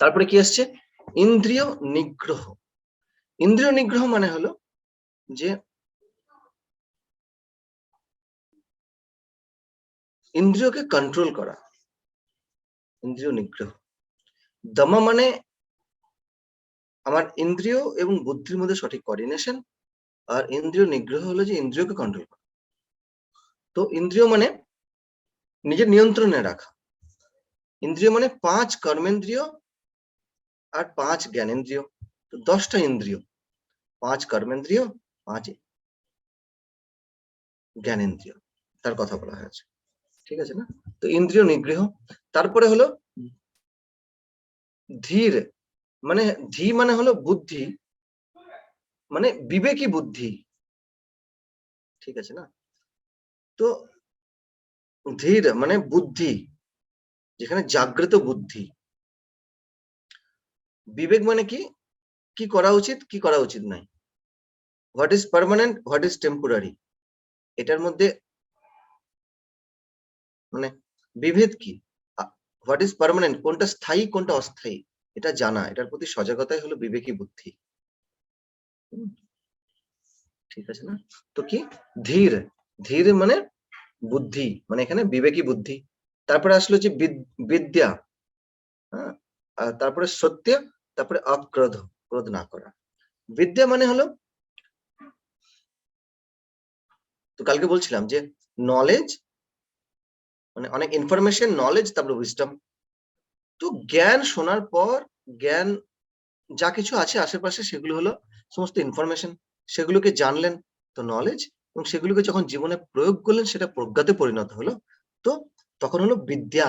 তারপরে কি আসছে? ইন্দ্রিয় নিগ্রহ। ইন্দ্রিয় নিগ্রহ মানে হলো যে ইন্দ্রিয়কে কন্ট্রোল করা, ইন্দ্রিয় নিগ্রহ। দমা মানে আমার ইন্দ্রিয় এবং বুদ্ধির মধ্যে সঠিক কোঅর্ডিনেশন, আর ইন্দ্রিয় নিগ্রহ হলো যে ইন্দ্রিয়কে কন্ট্রোল করা। তো ইন্দ্রিয় মানে নিজের নিয়ন্ত্রণে রাখা। ইন্দ্রিয় মানে 5 কর্মেন্দ্রিয় আর 5 জ্ঞানেন্দ্রিয়, তো 10টা ইন্দ্রিয়, 5 কর্মেন্দ্রিয়, 5 জ্ঞানেন্দ্রিয়, তার কথা বলা হয়েছে। ঠিক আছে না? তো ইন্দ্রিয় নিগ্রহ। তারপরে হলো ধীর, মানে ধী মানে হলো বুদ্ধি, মানে বিবেকী বুদ্ধি। ঠিক আছে না? তো ধীর মানে বুদ্ধি, যেখানে জাগ্রত বুদ্ধি। বিবেক মানে কি, কি করা উচিত কি করা উচিত নাই, what is permanent what is temporary, এটার মধ্যে মানে বিভেদ কি, হোয়াট ইজ পার্মানেন্ট, কোনটা স্থায়ী কোনটা অস্থায়ী, এটা জানা, এটার প্রতি সজাগতাই হলো বিবেকী বুদ্ধি। ঠিক আছে না? তো কি ধীর, ধীর মানে বুদ্ধি, মানে এখানে বিবেকী বুদ্ধি। তারপরে আসলো যে বিদ্যা, হ্যাঁ, আর তারপরে সত্য, তারপরে অক্রোধ, ক্রোধ না করা। বিদ্যা মানে হলো, তো কালকে বলছিলাম যে নলেজ মানে অনেক ইনফরমেশন, নলেজ, তারপরে উইজডম। তো জ্ঞান শোনার পর, জ্ঞান যা কিছু আছে আশেপাশে সেগুলো হলো সমস্ত ইনফরমেশন, সেগুলোকে জানলেন তো নলেজ, এবং সেগুলোকে যখন জীবনে প্রয়োগ করলেন সেটা প্রজ্ঞাতে পরিণত হলো, তো তখন হলো বিদ্যা।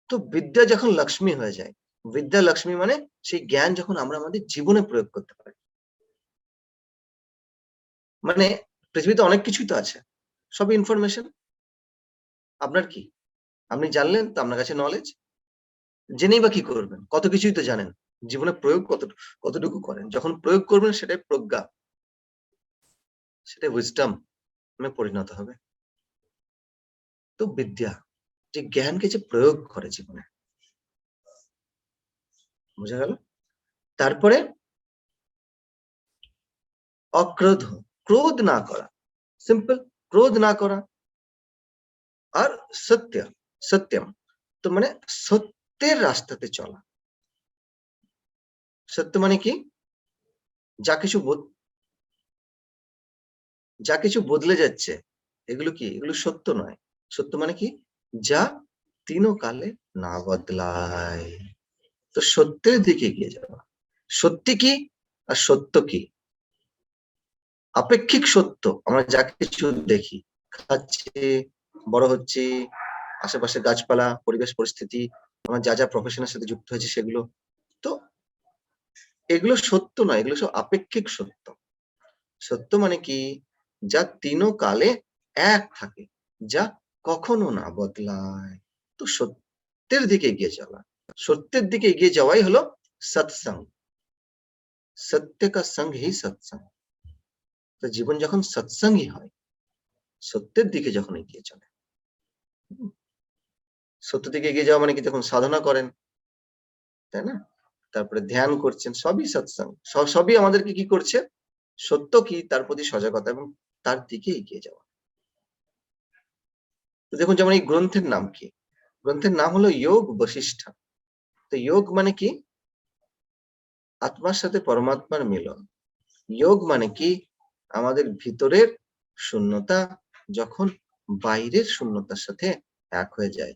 তো বিদ্যা যখন লক্ষ্মী হয়ে যায়, বিদ্যা লক্ষ্মী মানে সেই জ্ঞান যখন আমরা আমাদের জীবনে প্রয়োগ করতে পারি। মানে পৃথিবীতে অনেক কিছুই তো আছে, সব ইনফরমেশন। আপনার কি, আপনি জানলেন তো আপনার কাছে নলেজ, জেনেই বা কি করবেন, কত কিছুই তো জানেন, জীবনে প্রয়োগ কতটুকু করেন, যখন প্রয়োগ করবেন সেটাই প্রজ্ঞা, সেটাই উইজডম পরিণত হবে। তো বিদ্যা যে জ্ঞানকে যে প্রয়োগ করে জীবনে, বোঝা গেল? তারপরে অক্রোধ, ক্রোধ না করা, সিম্পল, ক্রোধ না করা। আর সত্য, সত্যম, তো মানে সত্যের রাস্তাতে চলা। সত্য মানে কি, যা কিছু যা কিছু বদলে যাচ্ছে এগুলো কি, এগুলো সত্য নয়। সত্য মানে কি, যা তিনও কালে না বদলায়। তো সত্যের দিকে এগিয়ে যাওয়া। সত্যি কি আর সত্য কি, আপেক্ষিক সত্য, আমরা যা কিছু দেখি, খাচ্ছি, বড় হচ্ছে, আশেপাশে গাছপালা, পরিবেশ পরিস্থিতি, আমার যা যা প্রফেশনের সাথে যুক্ত হয়েছে সেগুলো, তো এগুলো সত্য নয়, এগুলো সব আপেক্ষিক সত্য। সত্য মানে কি, যা তিনও কালে এক থাকে, যা কখনো না বদলায়। তো সত্যের দিকে এগিয়ে যাওয়া, সত্যের দিকে এগিয়ে যাওয়াই হলো সৎসঙ্গ। সত্য কা সঙ্গ হি সৎসঙ্গ। তো জীবন যখন সৎসঙ্গী হয়, সত্যের দিকে যখন এগিয়ে চলে, সত্য দিকে এগিয়ে যাওয়া মানে কি, যখন সাধনা করেন, তাই না, তারপরে ধ্যান করছেন, সবই সৎসঙ্গ, সবই আমাদেরকে কি করছে, সত্য কি তার প্রতি সজাগতা এবং তার দিকে এগিয়ে যাওয়া। তো দেখুন, যেমন এই গ্রন্থের নাম কি, গ্রন্থের নাম হলো যোগ বশিষ্ঠা। তো যোগ মানে কি, আত্মার সাথে পরমাত্মার মিলন। যোগ মানে কি, আমাদের ভিতরের শূন্যতা যখন বাইরের শূন্যতার সাথে এক হয়ে যায়।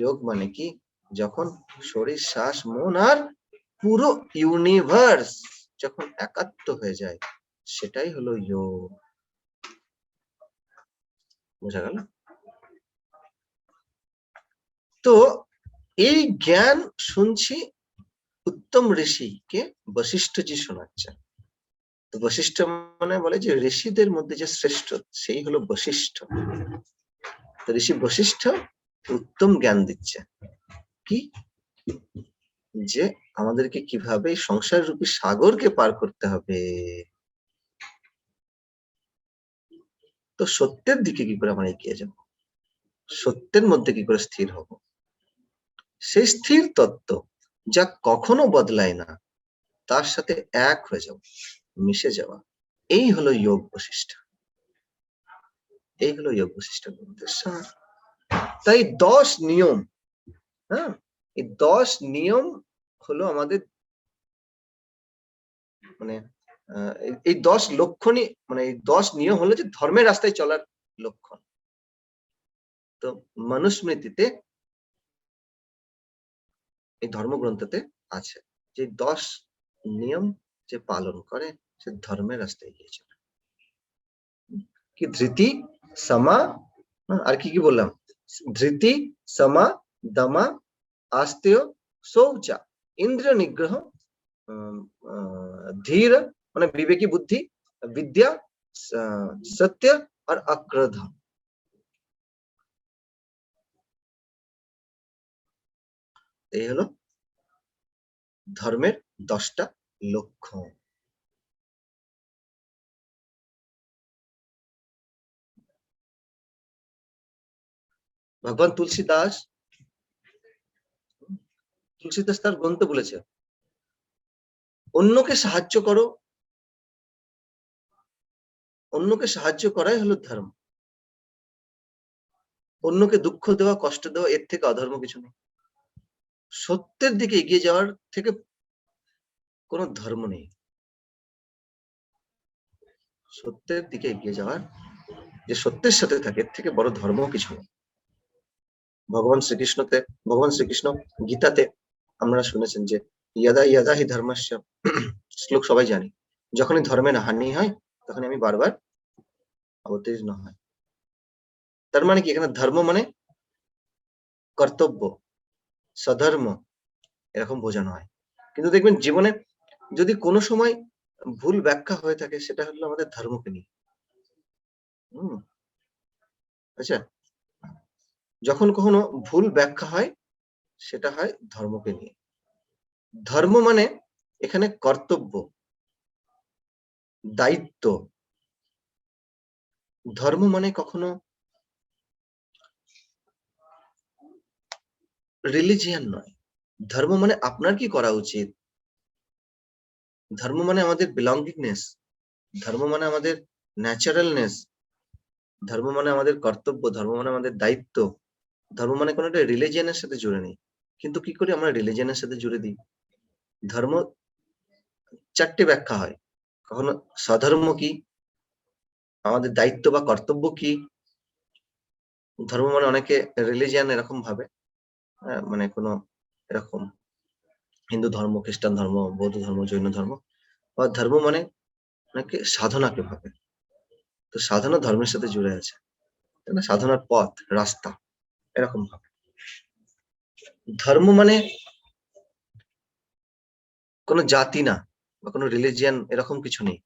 যোগ মানে কি, যখন শরীর, শ্বাস, মন আর পুরো ইউনিভার্স যখন একাত্ম হয়ে যায়, সেটাই হলো যোগ। বোঝা গেল? তো এই জ্ঞান শুনছি উত্তম ঋষিকে বশিষ্ঠজি শোনাচ্ছেন। তো বশিষ্ঠ মানে বলে যে ঋষিদের মধ্যে যে শ্রেষ্ঠ সেই হলো বশিষ্ঠ। তো ঋষি বশিষ্ঠ উত্তম জ্ঞান দিচ্ছে কি, যে আমাদেরকে কিভাবে সংসার রূপী সাগরকে পার করতে হবে। তো সত্যের দিকে কি করে আমরা এগিয়ে যাব, সত্যের মধ্যে কি করে স্থির হব, সেই স্থির তত্ত্ব যা কখনো বদলায় না, তার সাথে এক হয়ে যাওয়া, মিশে যাওয়া, এই হলো যোগ বশিষ্ঠ। এই হলো যোগ বশিষ্ঠ গ্রন্থের সার। তাই 10 নিয়ম, হ্যাঁ, এই 10 নিয়ম হলো আমাদের মানে এই 10 লক্ষণই, মানে এই 10 নিয়ম হলো যে ধর্মের রাস্তায় চলার লক্ষণ। তো মনুস্মৃতিতে, এই ধর্মগ্রন্থতে আছে যে 10 নিয়ম যে পালন করে সে ধর্মের রাস্তায় এগিয়ে চলে। কি ধৃতি, সমা, আর কি কি বললাম, ধৃতি, সমা, দমা, আস্তেয়, শৌচা, ইন্দ্রিয় নিগ্রহ, ধীর মানে বিবেকী বুদ্ধি, বিদ্যা, সত্য আর অক্রোধ। এই হলো ধর্মের 10টা লক্ষণ। ভগবান তুলসীদাস তার গ্রন্থে বলেছে, অন্যকে সাহায্য করো, অন্যকে সাহায্য করাই হলো ধর্ম। অন্যকে দুঃখ দেওয়া, কষ্ট দেওয়া, এর থেকে অধর্ম কিছু নেই। সত্যের দিকে এগিয়ে যাওয়ার থেকে কোনো ধর্ম নেই। সত্যের দিকে এগিয়ে যাওয়ার, যে সত্যের সাথে থাকে, এর থেকে বড় ধর্ম কিছু নেই। ভগবান শ্রীকৃষ্ণ গীতাতে আমরা শুনেছেন যে ইয়াদা ইয়াদা হি ধর্মস্য, শ্লোক সবাই জানি, যখনই ধর্মের হানি হয় তখন আমি বারবার অবতীর্ণ হয়। তার মানে কি, এখানে ধর্ম মানে কর্তব্য, সধর্ম, এরকম বোঝানো হয়। কিন্তু দেখবেন জীবনে যদি কোনো সময় ভুল ব্যাখ্যা হয়ে থাকে, সেটা হলো আমাদের ধর্মকে নিয়ে। আচ্ছা, যখন কখনো ভুল ব্যাখ্যা হয়, সেটা হয় ধর্মকে নিয়ে। ধর্ম মানে এখানে কর্তব্য, দায়িত্ব। ধর্ম মানে কখনো রিলিজিয়ান নয়। ধর্ম মানে আপনার কি করা উচিত। ধর্ম মানে আমাদের বিলঙ্গিংনেস, ধর্ম মানে আমাদের ন্যাচারালনেস, ধর্ম মানে আমাদের কর্তব্য, ধর্ম মানে আমাদের দায়িত্ব। ধর্ম মানে কোনো একটা রিলিজিয়ানের সাথে জুড়ে নেই। কিন্তু কি করে আমরা রিলিজিয়ানের সাথে জুড়ে দিই। ধর্ম 4টে ব্যাখ্যা হয়। কখনো স্বধর্ম কি, আমাদের দায়িত্ব বা কর্তব্য কি। ধর্ম মানে অনেকে রিলিজিয়ান এরকম ভাবে, মানে কোনো এরকম হিন্দু ধর্ম, খ্রিস্টান ধর্ম, বৌদ্ধ ধর্ম, জৈন ধর্ম, বা ধর্ম মানে অনেকে সাধনাকে ভাবে। তো সাধনা ধর্মের সাথে জুড়ে আছে, তাই না? সাধনার পথ, রাস্তা, এরকম ভাবে। ধর্ম মানে কোনো জাতি না, বা কোনো রিলিজিয়ান, এরকম কিছু নেই।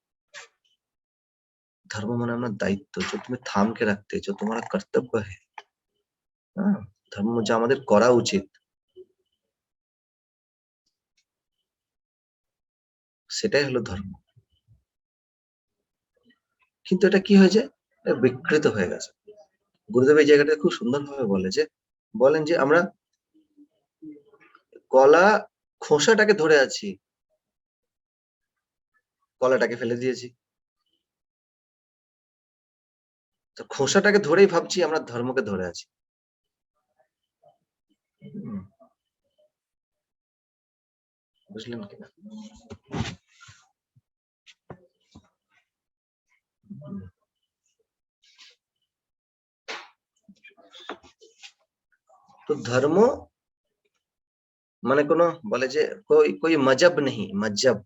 धर्म মানে আমার দায়িত্ব, जो तुम्हें थाम के रखते, जो तुम्हारा कर्तव्य है। হ্যাঁ, ধর্ম যা আমাদের করা উচিত, সেটাই হলো ধর্ম। কিন্তু এটা কি হয়েছে, বিকৃত হয়ে গেছে। গুরুদেব এই জায়গাটা খুব সুন্দরভাবে বলেন যে আমরা কলা খোসাটাকে ধরে আছি, কলাটাকে ফেলে দিয়েছি। তো খোসাটাকে ধরেই ভাবছি আমরা ধর্মকে ধরে আছি। বুঝলেন কিনা? তো ধর্ম মানে কোনো বলে যে কোই মজহব নেই, মজহব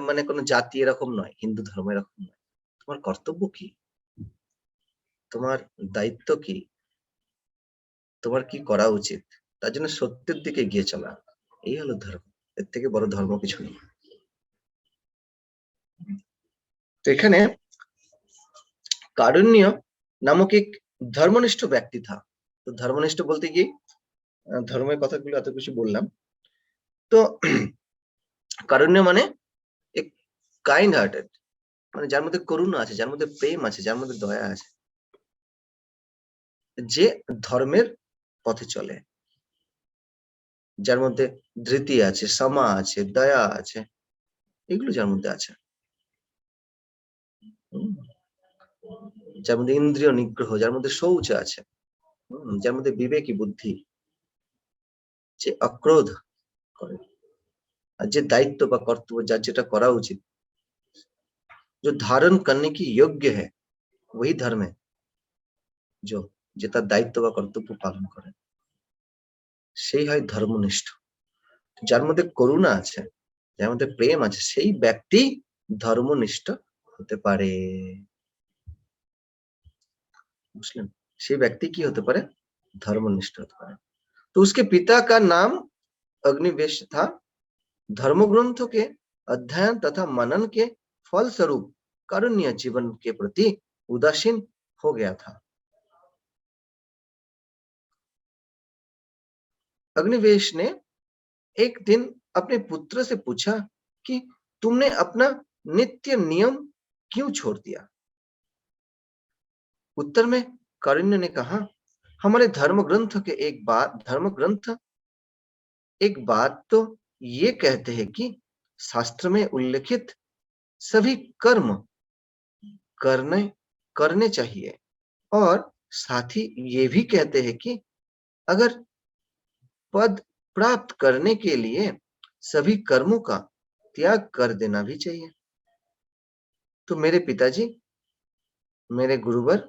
মানে কোনো জাতি এরকম নয়, হিন্দু ধর্ম এরকম নয়। তোমার কর্তব্য কি, তোমার দায়িত্ব কি, তোমার কি করা উচিত, তার জন্য সত্যের দিকে এগিয়ে চলা, এই হলো ধর্ম। এর থেকে বড় ধর্ম কিছু নেই। তো এখানে কারুণ্য নামক এক ধর্মনিষ্ঠ ব্যক্তি থা। তো ধর্মনিষ্ঠ বলতে কি, ধর্মের কথাগুলো এত কিছু বললাম। তো কারুণ্য মানে এক কাইন্ড হার্টেড, মানে যার মধ্যে করুণা আছে, যার মধ্যে প্রেম আছে, যার মধ্যে দয়া আছে, যে ধর্মের পথে চলে। যার মধ্যে ধৃতি আছে, সমা আছে, দয়া আছে, এগুলো যার মধ্যে আছে। যার মধ্যে ইন্দ্রিয় নিগ্রহ, যার মধ্যে শৌচ আছে, যার মধ্যে বিবেকী বুদ্ধি, যে অক্রোধ করে, আর যে দায়িত্ব বা কর্তব্য যার যেটা করা উচিত, जो धारण करने की योग्य है वही धर्म है, जो যে তার দায়িত্ব বা কর্তব্য পালন করে সেই হয় ধর্মনিষ্ঠ। যার মধ্যে করুণা আছে, যার মধ্যে প্রেম আছে, সেই ব্যক্তি ধর্মনিষ্ঠ হতে পারে। বুঝলেন? সেই ব্যক্তি কি হতে পারে? धर्मनिष्ठ होता है। तो उसके पिता का नाम अग्निवेश था। धर्म ग्रंथों के अध्ययन तथा मनन के फल स्वरूप कारुण्य जीवन के प्रति उदासीन हो गया था। अग्निवेश ने एक दिन अपने पुत्र से पूछा कि तुमने अपना नित्य नियम क्यों छोड़ दिया? उत्तर में कारुण्य ने कहा, हमारे धर्म ग्रंथ एक बात तो ये कहते हैं कि शास्त्र में उल्लिखित सभी कर्म करने करने चाहिए, और साथ ही ये भी कहते हैं कि अगर पद प्राप्त करने के लिए सभी कर्मों का त्याग कर देना भी चाहिए। तो मेरे पिताजी, मेरे गुरुवर,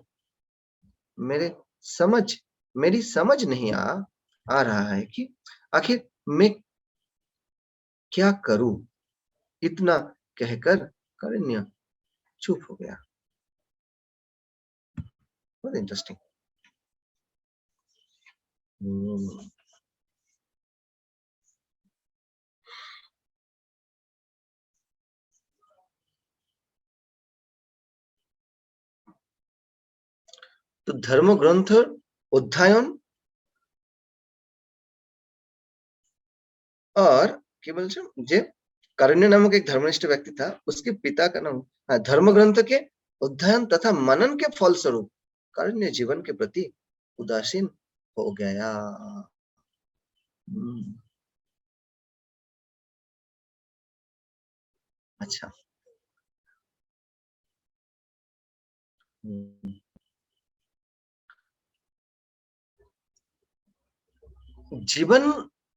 मेरे समझ मेरी समझ नहीं आ रहा है कि आखिर मैं क्या करूं। इतना कहकर करेण्य चुप हो गया। बहुत इंटरेस्टिंग। तो धर्म ग्रंथ अध्ययन और কি বলছেন যে कारुण्य नामक एक धर्मनिष्ठ व्यक्ति था, उसके पिता का नाम धर्म ग्रंथ के अध्ययन तथा मनन के फल स्वरूप कारुण्य जीवन के प्रति उदासीन हो गया। अच्छा। जीवन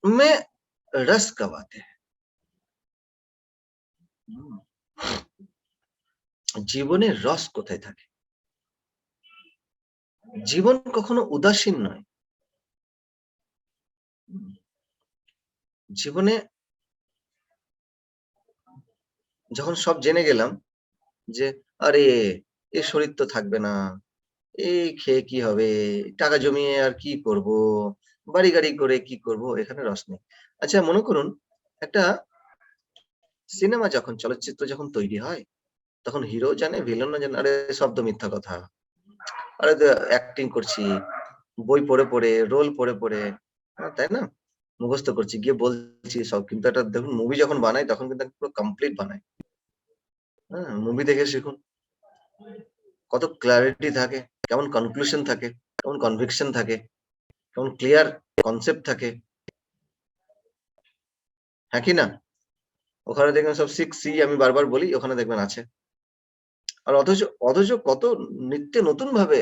में रस कब आते हैं? জীবনে রস কোথায় থাকে? জীবন কখনো উদাসীন নয়। জীবনে যখন সব জেনে গেলাম যে আরে এ শরীর তো থাকবে না, এই খেয়ে কি হবে, টাকা জমিয়ে আর কি করব, বাড়ি গাড়ি করে কি করব, এখানে রস নেই। আচ্ছা মনে করুন একটা সিনেমা যখন চলচ্চিত্র যখন তৈরি হয় তখন হিরো জানে ভিলেনও জানে আরে সব তো মিথ্যা কথা, আরে অ্যাক্টিং করছি, বই পড়ে পড়ে রোল পড়ে পড়ে, তাই না, মুখস্থ করছি গিয়ে বলছি সব। কিন্তু একটা দেখুন মুভি যখন বানায় তখন কিন্তু পুরো কমপ্লিট বানায়। হ্যাঁ, মুভি দেখে শিখুন কত ক্লারিটি থাকে, কেমন কনক্লুশন থাকে, কেমন কনভিকশন থাকে, কেমন ক্লিয়ার কনসেপ্ট থাকে, হ্যাঁ কি না? ওখানে দেখবেন সব 6C আমি বারবার বলি, ওখানে দেখবেন আছে। আর অথচ অথচ কত নিত্য নতুন ভাবে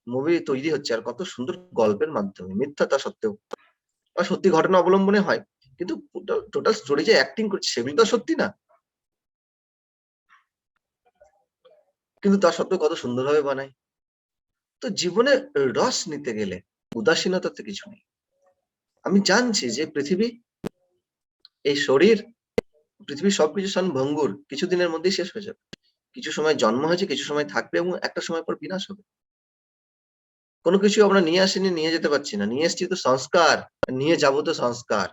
মুভি তৈরি হচ্ছে, আর কত সুন্দর গল্পের মাধ্যমে, মিথ্যাটা সত্ত্বেও বা সত্যি ঘটনা অবলম্বনে হয়, কিন্তু টোটাল স্টোরি যে অ্যাক্টিং করছে সেগুলো তো সত্যি না, কিন্তু তা সত্ত্বেও কত সুন্দরভাবে বানায়। তো জীবনে রস নিতে গেলে উদাসীনতাতে কিছু নেই। আমি জানছি যে পৃথিবী, এই শরীর, পৃথিবীর সবকিছু ভঙ্গুর, কিছুদিনের মধ্যেই শেষ হয়ে যাবে। কিছু সময় জন্ম হয়েছে, কিছু সময় থাকবে এবং একটা সময় পর বিনাশ হবে। কোনো কিছু আমরা নিয়ে আসিনি, নিয়ে যেতে পারছি না, নিয়ে এসছি তো সংস্কার, নিয়ে যাবো তো সংস্কার,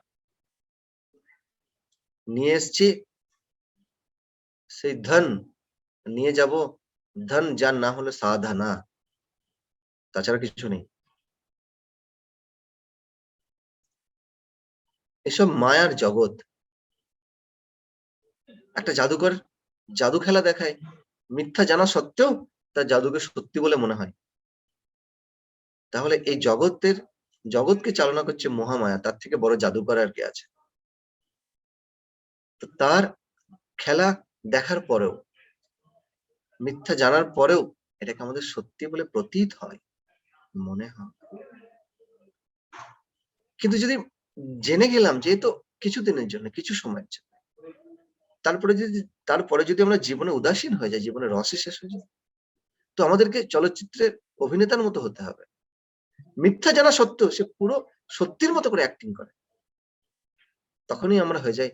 নিয়ে এসছি সেই ধন, নিয়ে যাব ধন, যার না হলো সাধনা, তাছাড়া কিছু নেই। এসব মায়ার জগৎ। একটা জাদুকর জাদু খেলা দেখায়, মিথ্যা জানা সত্ত্বেও তার জাদুকে সত্যি বলে মনে হয়। তাহলে এই জগতের জগৎকে চালনা করছে মহামায়া, তার থেকে বড় জাদুকর আর কে আছে? তো তার খেলা দেখার পরেও, মিথ্যা জানার পরেও এটাকে আমাদের সত্যি বলে প্রতীত হয়, মনে হয়। কিন্তু যদি জেনে গেলাম যে এ তো কিছুদিনের জন্য, কিছু সময়ের জন্য, তারপরে যদি আমরা জীবনে উদাসীন হয়ে যাই, জীবনের রসই শেষ হয়ে যায়, তো আমাদেরকে চলচ্চিত্রের অভিনেতার মতো হতে হবে। মিথ্যা জানা সত্ত্বেও সে পুরো সত্যির মতো করে অ্যাক্টিং করে। তখনই আমরা হয়ে যাই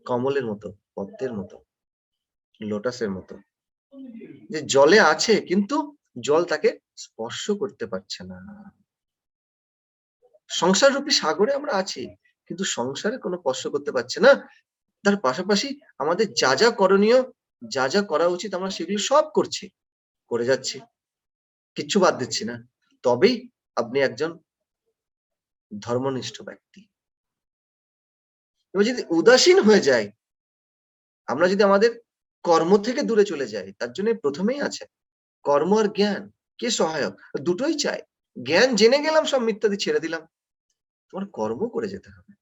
কমলের মতো, পদ্মের মতো, লোটাসের মতো, যে জলে আছে কিন্তু জল তাকে স্পর্শ করতে পারছে না। সংসার রূপী সাগরে আমরা আছি, কিন্তু সংসারে কোনো স্পর্শ করতে পারছে না। তার পাশাপাশি আমাদের যা যা করণীয়, যা যা করা উচিত আমরা সেগুলো সব করছি, করে যাচ্ছি, কিচ্ছু বাদ দিচ্ছি না। তবেই আপনি একজন ধর্মনিষ্ঠ ব্যক্তি। এবার যদি উদাসীন হয়ে যায়, আমরা যদি আমাদের কর্ম থেকে দূরে চলে যাই, তার জন্য প্রথমেই আছে কর্ম আর জ্ঞান। কে সহায়ক? দুটোই চাই। জ্ঞান জেনে গেলাম, সব মিথ্যাদি ছেড়ে দিলাম। তোমার কর্ম করে যেতে হবে।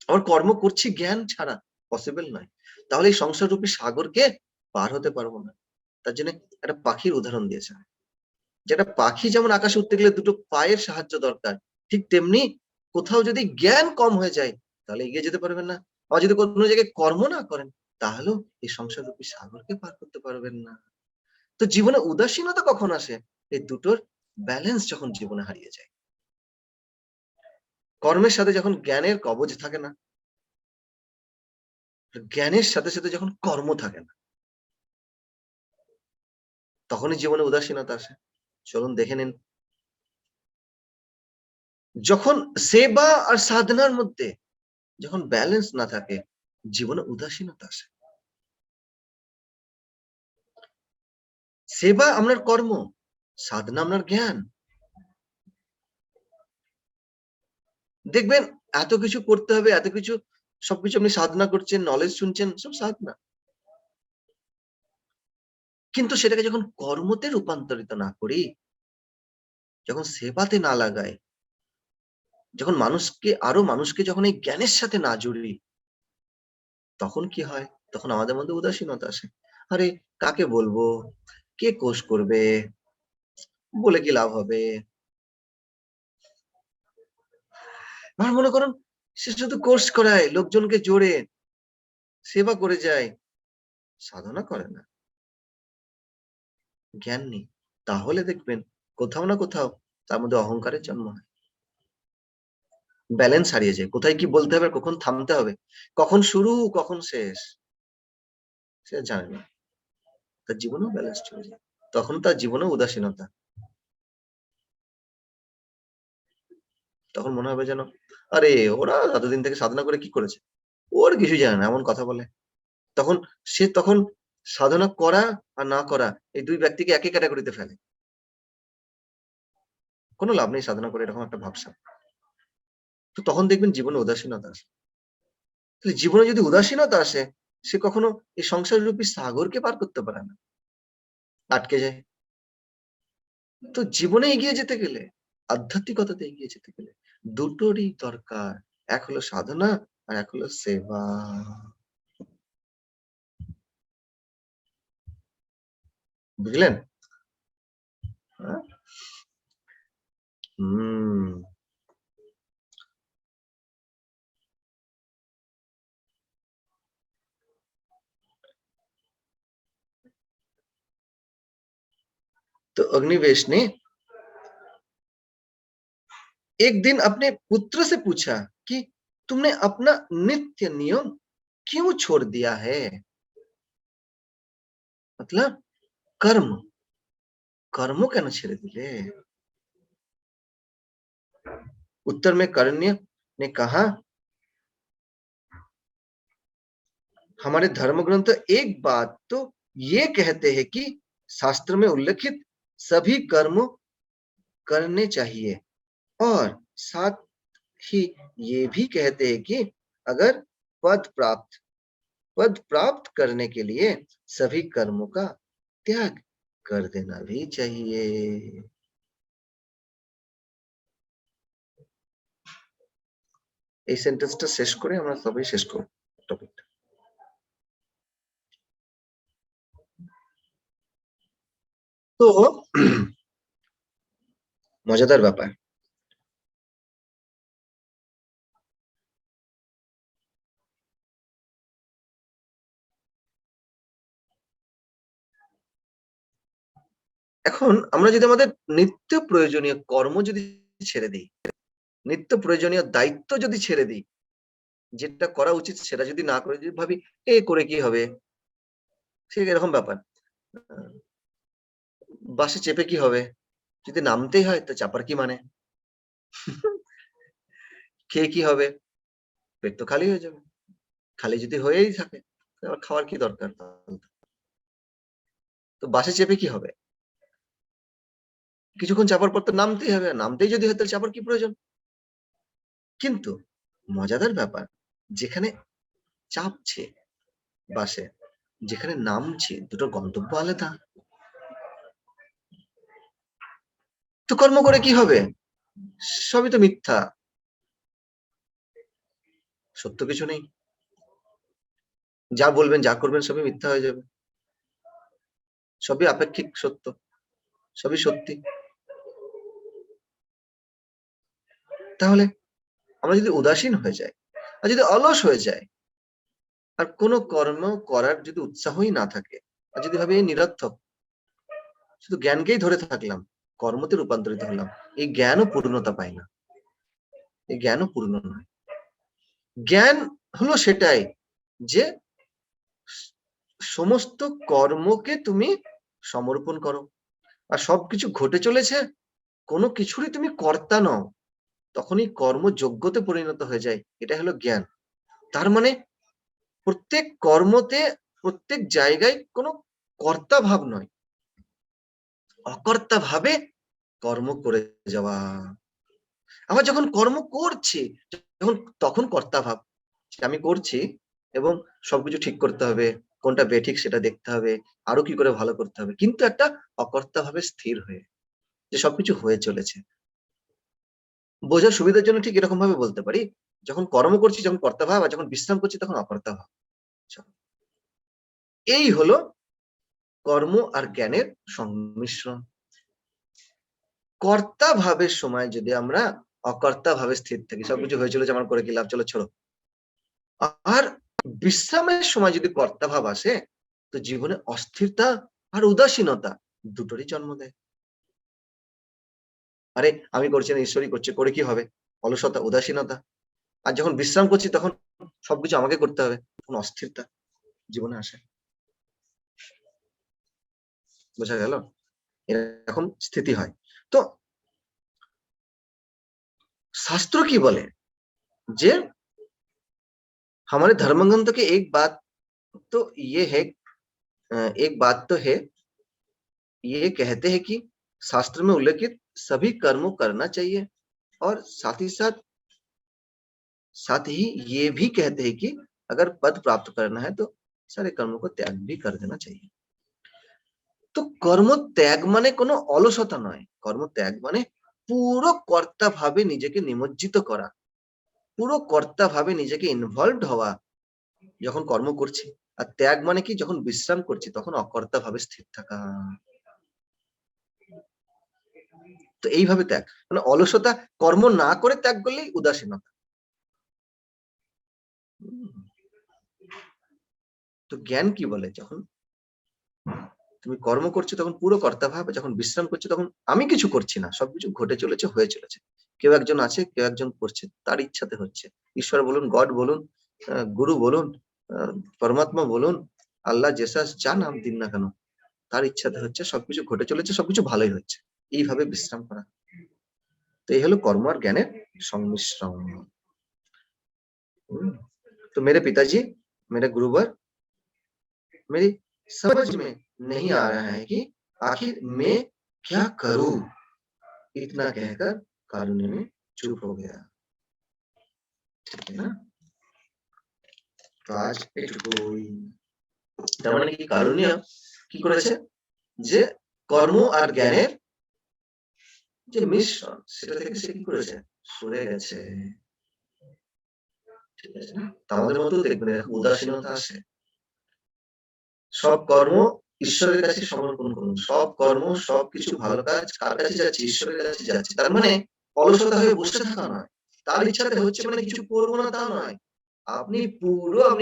আবার কর্ম করছি জ্ঞান ছাড়া পসিবল নয়। তাহলে এই সংসার রূপী সাগরকে পার হতে পারবো না। তার জন্য একটা পাখির উদাহরণ দিয়েছে, যেটা পাখি যেমন আকাশে উঠতে গেলে দুটো পায়ের সাহায্য দরকার, ঠিক তেমনি কোথাও যদি জ্ঞান কম হয়ে যায় তাহলে এগিয়ে যেতে পারবেন না। আবার যদি কোনো জায়গায় কর্ম না করেন তাহলেও এই সংসার রূপী সাগরকে পার করতে পারবেন না। তো জীবনে উদাসীনতা কখন আসে? এই দুটোর ব্যালেন্স যখন জীবনে হারিয়ে যায়। কর্মের সাথে যখন জ্ঞানের কবজ থাকে না, জ্ঞানের সাথে সাথে যখন কর্ম থাকে না, তখনই জীবনে উদাসীনতা আসে। চলুন দেখে নিন। যখন সেবা আর সাধনার মধ্যে যখন ব্যালেন্স না থাকে, জীবনে উদাসীনতা আসে। সেবা আপনার কর্ম, সাধনা আপনার জ্ঞান। দেখবেন এত কিছু করতে হবে, এত কিছু, সবকিছু আপনি সাধনা করছেন, নলেজ শুনছেন, সব সাধনা, কিন্তু সেটাকে যখন কর্মতে রূপান্তরিত না করি, যখন সেবাতে না লাগাই, যখন মানুষকে যখন এই জ্ঞানের সাথে না জুড়ি, তখন কি হয়? তখন আমাদের মধ্যে উদাসীনতা আসে। আরে কাকে বলবো, কে কোষ করবে, বলে কি লাভ হবে? আর মনে করুন সে শুধু কোর্স করায়, লোকজনকে জোরে সেবা করে যায়, সাধনা করে না, জ্ঞান নেই। তাহলে দেখবেন কোথাও না কোথাও তার মধ্যে অহংকারের জন্ম হয়, ব্যালেন্স হারিয়ে যায়। কোথায় কি বলতে হবে, কখন থামতে হবে, কখন শুরু কখন শেষ, সে জানে না। তার জীবনেও ব্যালেন্স চলে যায়, তখন তার জীবনেও উদাসীনতা। তখন মনে হবে যেন, আরে ওরা এতদিন থেকে সাধনা করে কি করেছে, ওর কিছু জানে না, এমন কথা বলে। তখন তখন সাধনা করা আর না করা, এই দুই ব্যক্তিকে একই ক্যাটাগরিতে ফেলে। কোনো লাভ নেই সাধনা করে, এরকম একটা ভাবসা। তো তখন দেখবেন জীবনে উদাসীনতা আসে। তাহলে জীবনে যদি উদাসীনতা আসে, সে কখনো এই সংসার রূপী সাগরকে পার করতে পারে না, আটকে যায়। তো জীবনে এগিয়ে যেতে গেলে, আধ্যাত্মিকতাতে এগিয়ে যেতে গেলে দুটোরই দরকার। এক হলো সাধনা আর এক হলো সেবা। বুঝলেন? হ্যাঁ? হুম। तो अग्निवेश ने एक दिन अपने पुत्र से पूछा कि तुमने अपना नित्य नियम क्यों छोड़ दिया है? मतलब कर्म, कर्म কেন ছেড়ে দিলে? उत्तर में करण्य ने कहा, हमारे धर्म ग्रंथ एक बात तो ये कहते हैं कि शास्त्र में उल्लिखित सभी कर्म करने चाहिए, और साथ ही ये भी कहते हैं कि अगर पद प्राप्त पद प्राप्त करने के लिए सभी कर्मों का त्याग कर देना भी चाहिए। এই সেন্টেন্সটা শেষ করে আমরা সবাই শেষ করব টপিকটা। তো মজাদার ব্যাপার, এখন আমরা যদি আমাদের নিত্য প্রয়োজনীয় কর্ম যদি ছেড়ে দিই, নিত্য প্রয়োজনীয় দায়িত্ব যদি ছেড়ে দিই, যেটা করা উচিত সেটা যদি না করে যদি ভাবি এ করে কি হবে, ঠিক এরকম ব্যাপার। বাসে চেপে কি হবে, যদি নামতেই হয় তো চাপার কি মানে, খেয়ে কি হবে, পেট তো খালি হয়ে যাবে, খালি যদি হয়েই থাকে আবার খাওয়ার কি দরকার, তো বাসে চেপে কি হবে, কিছুক্ষণ চাপার পর তো নামতেই হবে, নামতেই যদি হয় তাহলে চাপার কি প্রয়োজন। কিন্তু মজাদার ব্যাপার, যেখানে চাপছে বাসে, যেখানে নামছে, দুটো গন্তব্য আলাদা। তো কর্ম করে কি হবে, সবই তো মিথ্যা, সত্য কিছু নেই, যা বলবেন যা করবেন সবই মিথ্যা হয়ে যাবে, সবই আপেক্ষিক সত্য, সবই সত্যি। তাহলে আমরা যদি উদাসীন হয়ে যাই আর যদি অলস হয়ে যায় আর কোনো কর্ম করার যদি উৎসাহই না থাকে, আর যদি ভাবে এই নিরর্থক, শুধু জ্ঞানকেই ধরে থাকলাম, কর্মতে রূপান্তরিত হলাম, এই জ্ঞানও পূর্ণতা পায় না, এই জ্ঞানও পূর্ণ নয়। জ্ঞান হলো সেটাই যে সমস্ত কর্মকে তুমি সমর্পণ করো আর সবকিছু ঘটে চলেছে, কোনো কিছুরই তুমি কর্তা নও, তখনই কর্ম যোগ্যতে পরিণত হয়ে যায়, এটা হলো জ্ঞান। তার মানে প্রত্যেক কর্মতে, প্রত্যেক জায়গায় কোনো কর্তা ভাব নয়, অকর্তা ভাবে কর্ম করে যাওয়া। আবার যখন কর্ম করছি, যখন তখন কর্তা ভাব, আমি করছি এবং সবকিছু ঠিক করতে হবে, কোনটা বেঠিক সেটা দেখতে হবে, আরো কি করে ভালো করতে হবে, কিন্তু একটা অকর্তা ভাবে স্থির হয়ে যে সবকিছু হয়ে চলেছে। বোঝার সুবিধার জন্য ঠিক এরকম ভাবে বলতে পারি, যখন কর্ম করছি যখন কর্তা ভাব, আর যখন বিশ্রাম করছি তখন অকর্তা ভাব। এই হলো কর্ম আর জ্ঞানের সংমিশ্রণ। কর্তা ভাবের সময় যদি আমরা অকর্তা ভাবে স্থির থাকি, সবকিছু হয়ে চলেছে আমার করে কি লাভ, চলো ছোড়ো, আর বিশ্রামের সময় যদি কর্তা ভাব আসে, তো জীবনে অস্থিরতা আর উদাসীনতা দুটোরই জন্ম দেয়। আরে আমি করছি না ঈশ্বরই করছে, করে কি হবে, অলসতা উদাসীনতা। আর যখন বিশ্রাম করছি তখন সবকিছু আমাকে করতে হবে, তখন অস্থিরতা জীবনে আসে। বোঝা গেল, এরকম স্থিতি হয়। তো शास्त्र की बोले जे हमारे धर्मग्रंथ के एक बात तो ये है, एक बात तो है, ये कहते हैं कि शास्त्र में उल्लेखित सभी कर्मों करना चाहिए, और साथ ही ये भी कहते हैं कि अगर पद प्राप्त करना है तो सारे कर्मों को त्याग भी कर देना चाहिए। তো কর্ম ত্যাগ মানে কোনো অলসতা নয়, কর্ম ত্যাগ মানে পুরো কর্তা ভাবে নিজেকে নিমজ্জিত করা, পুরো কর্তা ভাবে নিজেকে ইনভলভড হওয়া যখন কর্ম করছি। আর ত্যাগ মানে কি, যখন বিশ্রাম করছি তখন অকর্তা ভাবে স্থির থাকা। তো এইভাবে ত্যাগ মানে অলসতা, কর্ম না করে ত্যাগ করলেই উদাসীনতা। তো জ্ঞান কি বলে, যখন তুমি কর্ম করছো তখন পুরো কর্তা ভাবে, যখন বিশ্রাম করছো তখন আমি কিছু করছি না, সবকিছু ঘটে চলেছে, হয়ে চলেছে, কেউ একজন আছে, কেউ একজন করছে, তার ইচ্ছাতে হচ্ছে। ঈশ্বর বলুন, গড বলুন, গুরু বলুন, পরমাত্মা বলুন, আল্লাহ জেসাস যা নাম দিন না কেন, তার ইচ্ছাতে হচ্ছে, সবকিছু ঘটে চলেছে, সবকিছু ভালোই হচ্ছে, এইভাবে বিশ্রাম করা। তো এই হলো কর্ম আর জ্ঞানের সংমিশ্রণ। तो मेरे पिताजी, मेरे गुरुवर, मेरी समझ में नहीं आ रहा है कि आखिर मैं क्या करूं, इतना कहकर कारुण्य में चुप हो गया। ठीक है ना, তো আজ এটুকুই। তার মানে কি, কারুণ্য কি করেছে, যে কর্ম আর জ্ঞানের যে মিশ্রণ সেটা থেকে সে কি করেছে, সরে গেছে। ঠিক আছে না? তো আমাদের মধ্যেও দেখবেন এরকম উদাসীনতা আসে। সব কর্ম ঈশ্বরের কাছে সমর্পণ করুন। সব কর্ম, সবকিছু ভালো কাজ কার কাছে যাচ্ছে? ঈশ্বরের কাছে যাচ্ছে। তার মানে অলসতা হয়ে বসে থাকা নয়। তার ইচ্ছাতে হচ্ছে মানে কিছু করব না তা নয়। আপনি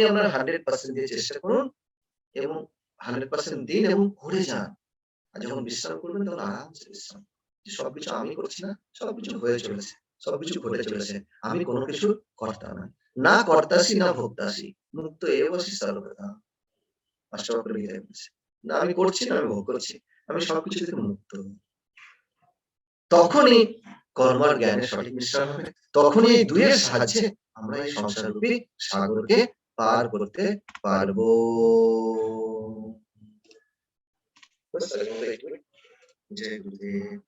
আপনার 100% দিয়ে চেষ্টা করুন এবং 100% দিন এবং করে যান। আর যখন বিশ্রাম করবেন তখন আরামসে বিশ্রাম। যে সবকিছু আমি করছি না, সবকিছু হয়ে চলেছে। সবকিছু ঘটে চলেছে। আমি কোন কিছুর কর্তা নই। না কর্তাসি না ভোক্তাসি। মুক্ত এব সি সর্বদা। অষ্টাবক্র গীতায় বলেছে। না আমি করছি না আমি ভোগ করছি। আমি সবকিছু থেকে মুক্ত। তখনই কর্ম আর জ্ঞানের সঠিক মিশ্রণ হবে। তখনই এই ২ এর সাহায্যে আমরা এই সংসাররূপী সাগরকে পার করতে পারবো। ব্যাস এর মধ্যে একটু জয় গুরুদেব।